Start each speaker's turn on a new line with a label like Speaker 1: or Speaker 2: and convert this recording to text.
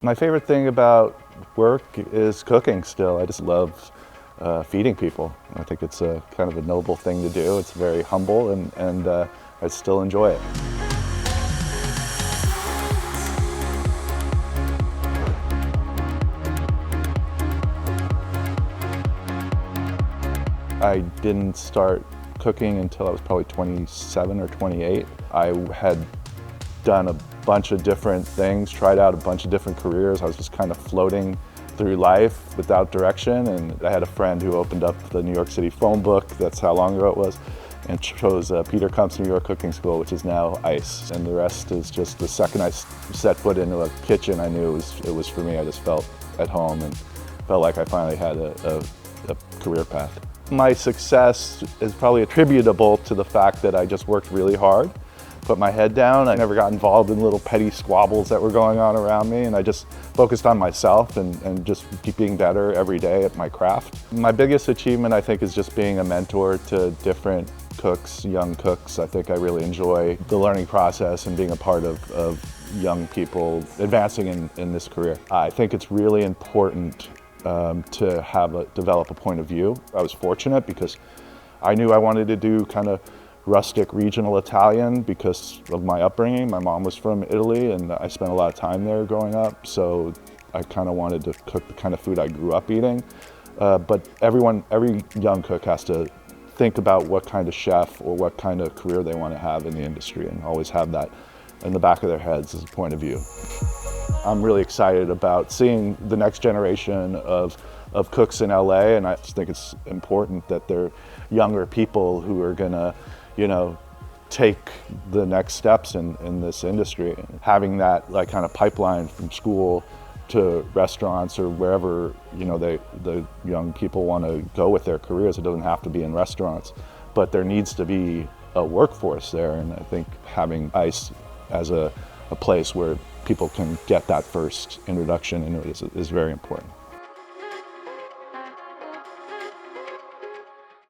Speaker 1: My favorite thing about work is cooking still. I just love feeding people. I think it's a kind of a noble thing to do. It's very humble and I still enjoy it. I didn't start cooking until I was probably 27 or 28. I had done a bunch of different things, tried out a bunch of different careers. I was just kind of floating through life without direction, and I had a friend who opened up the New York City phone book, that's how long ago it was, and chose Peter Kump's New York Cooking School, which is now ICE. And the rest is just the second I set foot into a kitchen, I knew it was for me. I just felt at home and felt like I finally had a career path. My success is probably attributable to the fact that I just worked really hard, put my head down. I never got involved in little petty squabbles that were going on around me, and I just focused on myself and just keeping better every day at my craft. My biggest achievement, I think, is just being a mentor to different cooks, young cooks. I think I really enjoy the learning process and being a part of young people advancing in this career. I think it's really important to develop a point of view. I was fortunate because I knew I wanted to do kind of rustic regional Italian because of my upbringing. My mom was from Italy and I spent a lot of time there growing up, so I kind of wanted to cook the kind of food I grew up eating. But every young cook has to think about what kind of chef or what kind of career they want to have in the industry and always have that in the back of their heads as a point of view. I'm really excited about seeing the next generation of cooks in LA, and I just think it's important that they're younger people who are gonna, take the next steps in this industry. Having that kind of pipeline from school to restaurants or wherever the young people want to go with their careers. It doesn't have to be in restaurants, but there needs to be a workforce there, and I think having ICE as a place where people can get that first introduction into it is very important.